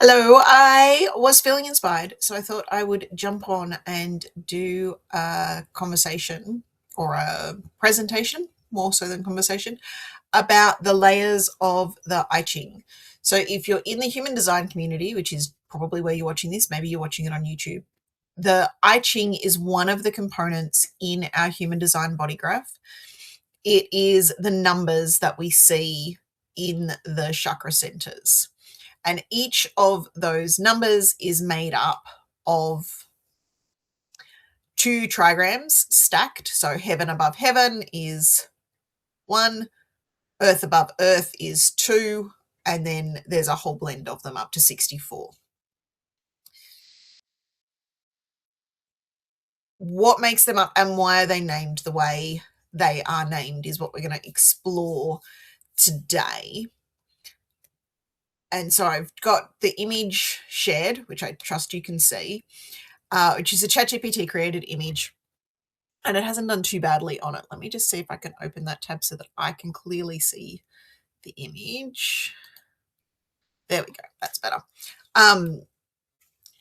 Hello, I was feeling inspired, so I thought I would jump on and do a conversation or a presentation, more so than conversation, about the layers of the I Ching. So, if you're in the human design community, which is probably where you're watching this, maybe you're watching it on YouTube, the I Ching is one of the components in our human design body graph. It is the numbers that we see in the chakra centers. And each of those numbers is made up of two trigrams stacked. So heaven above heaven is 1, earth above earth is 2, and then there's a whole blend of them up to 64. What makes them up and why are they named the way they are named is what we're going to explore today. And so I've got the image shared, which I trust you can see, which is a ChatGPT created image, and it hasn't done too badly on it. Let me just see if I can open that tab so that I can clearly see the image. There we go. That's better.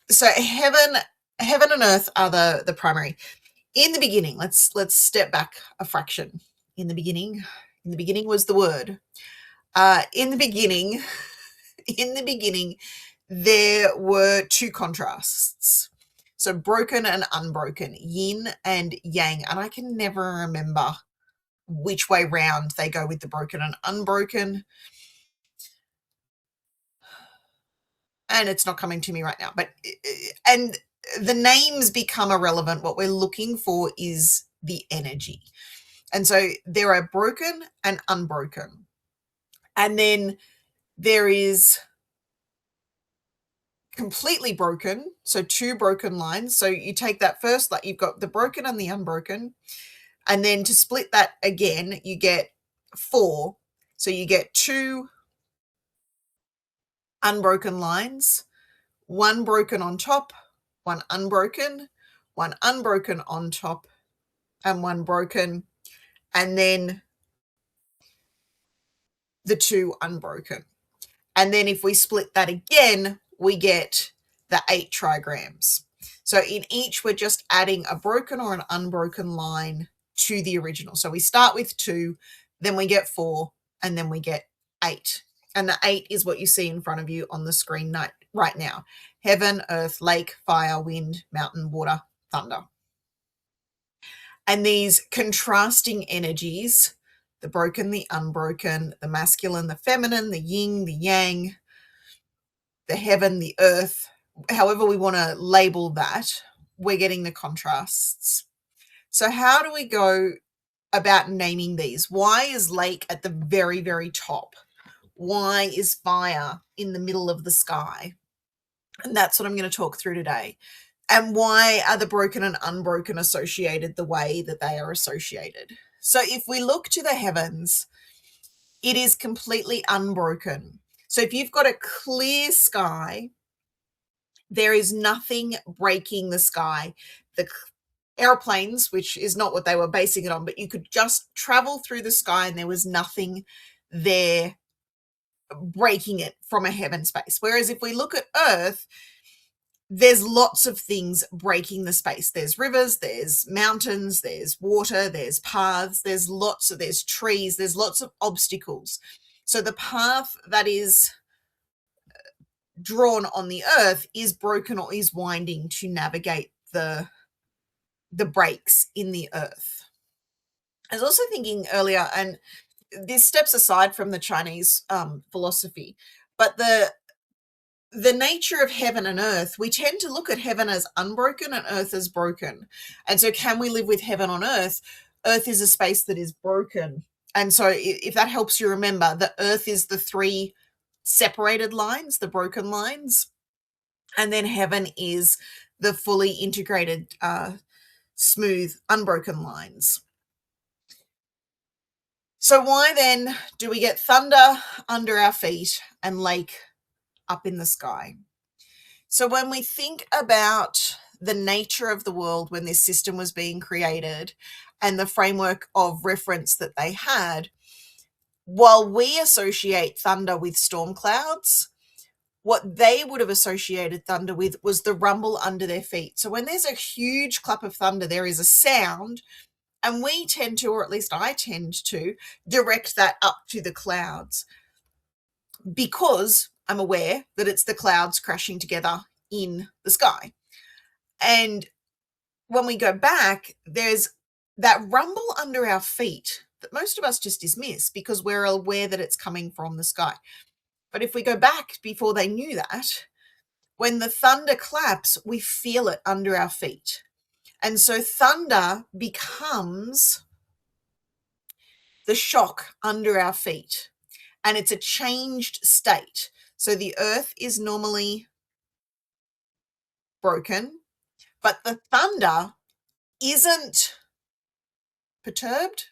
So heaven and earth are the primary. In the beginning, let's step back a fraction. In the beginning was the word. In the beginning, there were two contrasts. So broken and unbroken, yin and yang. And I can never remember which way round they go with the broken and unbroken. And it's not coming to me right now. And the names become irrelevant. What we're looking for is the energy. And so there are broken and unbroken. And then there is completely broken, so two broken lines. So you take that first, like you've got the broken and the unbroken, and then to split that again, you get 4. So you get 2 unbroken lines, 1 broken on top, 1 unbroken on top, and 1 broken, and then the 2 unbroken. And then if we split that again, we get the 8 trigrams. So in each, we're just adding a broken or an unbroken line to the original. So we start with 2, then we get 4, and then we get 8. And the 8 is what you see in front of you on the screen right now. Heaven, earth, lake, fire, wind, mountain, water, thunder. And these contrasting energies, the broken, the unbroken, the masculine, the feminine, the yin, the yang, the heaven, the earth, however we want to label that, we're getting the contrasts. So how do we go about naming these? Why is lake at the very, very top? Why is fire in the middle of the sky? And that's what I'm going to talk through today. And why are the broken and unbroken associated the way that they are associated? So if we look to the heavens, it is completely unbroken. So if you've got a clear sky, there is nothing breaking the sky. The airplanes, which is not what they were basing it on, but you could just travel through the sky and there was nothing there breaking it from a heaven space. Whereas if we look at Earth, there's lots of things breaking the space. There's rivers, there's mountains, there's water, there's paths, there's trees, there's lots of obstacles. So the path that is drawn on the earth is broken or is winding to navigate the breaks in the earth. I was also thinking earlier, and this steps aside from the Chinese philosophy, but the nature of heaven and earth, we tend to look at heaven as unbroken and earth as broken. And so can we live with heaven on earth? Earth is a space that is broken. And so if that helps you remember, the earth is the 3 separated lines, the broken lines. And then heaven is the fully integrated, smooth, unbroken lines. So why then do we get thunder under our feet and lake up in the sky? So when we think about the nature of the world when this system was being created and the framework of reference that they had, while we associate thunder with storm clouds, what they would have associated thunder with was the rumble under their feet. So when there's a huge clap of thunder, there is a sound, and we tend to, or at least I tend to, direct that up to the clouds because I'm aware that it's the clouds crashing together in the sky. And when we go back, there's that rumble under our feet that most of us just dismiss because we're aware that it's coming from the sky. But if we go back before they knew that, when the thunder claps, we feel it under our feet. And so thunder becomes the shock under our feet, and it's a changed state. So the earth is normally broken, but the thunder isn't perturbed.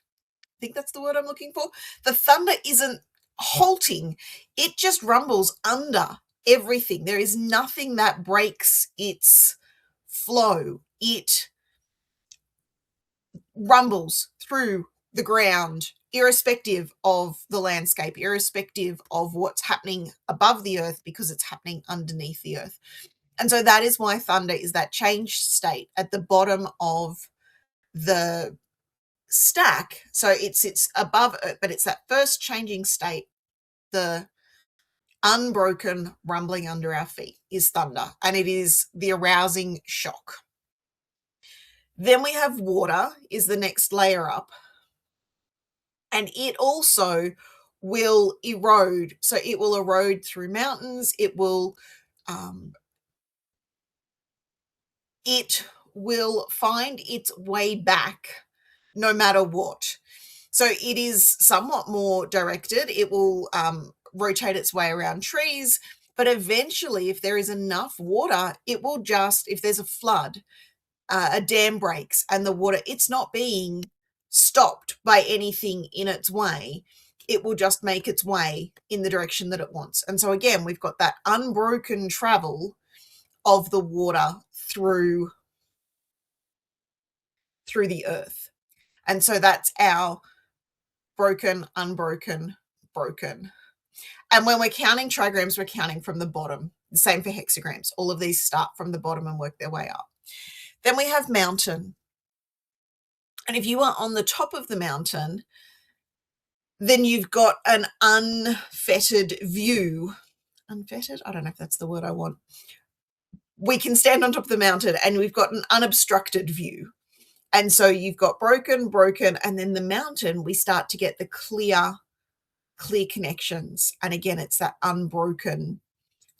I think that's the word I'm looking for. The thunder isn't halting. It just rumbles under everything. There is nothing that breaks its flow. It rumbles through the ground, irrespective of the landscape, irrespective of what's happening above the earth, because it's happening underneath the earth. And so that is why thunder is that changed state at the bottom of the stack. So it sits above it, but it's that first changing state, the unbroken rumbling under our feet is thunder, and it is the arousing shock. Then we have water is the next layer up, and it also will erode. So it will erode through mountains. It will find its way back no matter what. So it is somewhat more directed. It will rotate its way around trees, but eventually, if there is enough water, it will just, if there's a flood, a dam breaks and the water, it's not being stopped by anything in its way. It will just make its way in the direction that it wants. And so again, we've got that unbroken travel of the water through the earth. And so that's our broken, unbroken, broken. And when we're counting trigrams, we're counting from the bottom. The same for hexagrams. All of these start from the bottom and work their way up. Then we have mountain. And if you are on the top of the mountain, then you've got an unfettered view. Unfettered? I don't know if that's the word I want. We can stand on top of the mountain and we've got an unobstructed view. And so you've got broken, and then the mountain, we start to get the clear connections. And again, it's that unbroken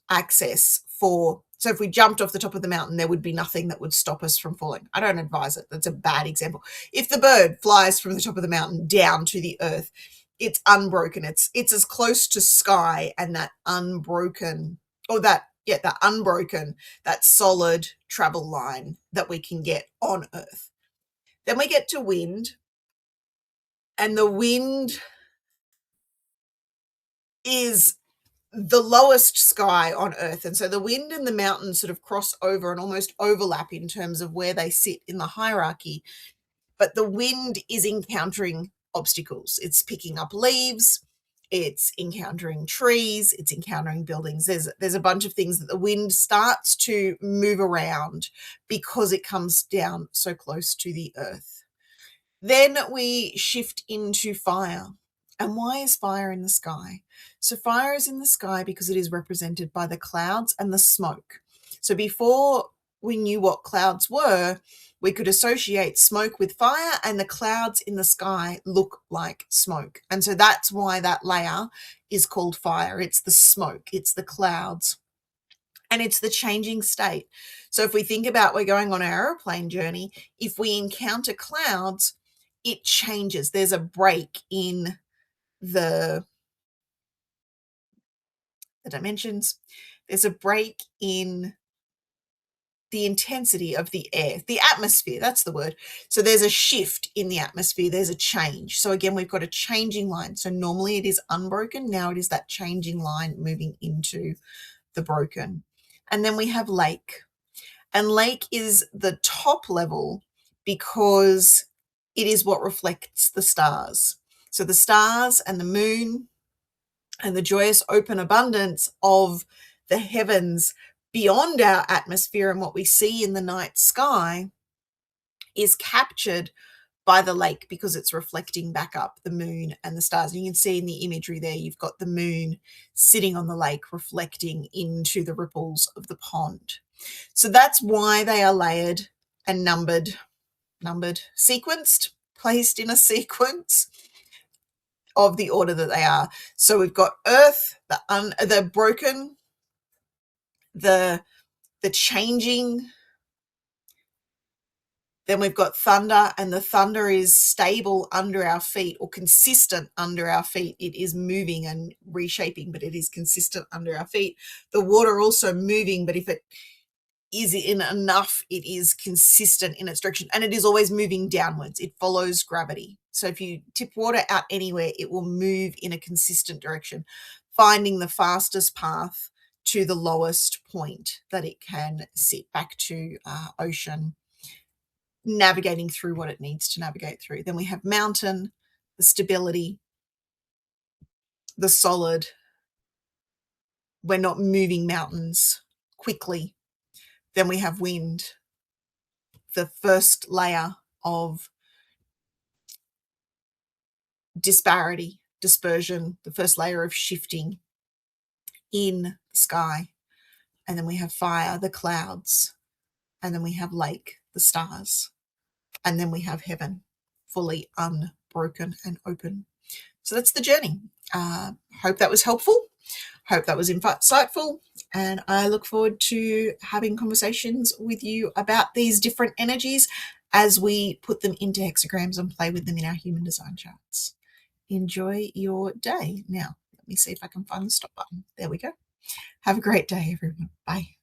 access for, so if we jumped off the top of the mountain, there would be nothing that would stop us from falling. I don't advise it. That's a bad example. If the bird flies from the top of the mountain down to the earth, it's unbroken. It's as close to sky and that unbroken, or that unbroken, that solid travel line that we can get on earth. Then we get to wind, and the wind is the lowest sky on earth. And so the wind and the mountains sort of cross over and almost overlap in terms of where they sit in the hierarchy. But the wind is encountering obstacles. It's picking up leaves, it's encountering trees, it's encountering buildings. There's a bunch of things that the wind starts to move around because it comes down so close to the earth. Then we shift into fire. And why is fire in the sky? So fire is in the sky because it is represented by the clouds and the smoke. So before we knew what clouds were, we could associate smoke with fire, and the clouds in the sky look like smoke. And so that's why that layer is called fire. It's the smoke, it's the clouds, and it's the changing state. So if we think about, we're going on our airplane journey, if we encounter clouds, it changes. There's a break in the dimensions. There's a break in the intensity of the air, the atmosphere, that's the word. So there's a shift in the atmosphere, there's a change. So again, we've got a changing line. So normally it is unbroken, now it is that changing line moving into the broken. And then we have lake. And lake is the top level because it is what reflects the stars. So the stars and the moon and the joyous open abundance of the heavens beyond our atmosphere and what we see in the night sky is captured by the lake because it's reflecting back up the moon and the stars. And you can see in the imagery there, you've got the moon sitting on the lake reflecting into the ripples of the pond. So that's why they are layered and numbered, sequenced, placed in a sequence of the order that they are. So we've got earth, the broken, the changing. Then we've got thunder, and the thunder is stable under our feet or consistent under our feet. It is moving and reshaping, but it is consistent under our feet. The water also moving, but if it is in enough, it is consistent in its direction, and it is always moving downwards. It follows gravity. So if you tip water out anywhere, it will move in a consistent direction, finding the fastest path to the lowest point that it can sit back to ocean, navigating through what it needs to navigate through. Then we have mountain, the stability, the solid. We're not moving mountains quickly. Then we have wind, the first layer of disparity, dispersion, the first layer of shifting in the sky. And then we have fire, the clouds. And then we have lake, the stars. And then we have heaven, fully unbroken and open. So that's the journey. Hope that was helpful. Hope that was insightful. And I look forward to having conversations with you about these different energies as we put them into hexagrams and play with them in our human design charts. Enjoy your day. Now, let me see if I can find the stop button. There we go. Have a great day, everyone. Bye.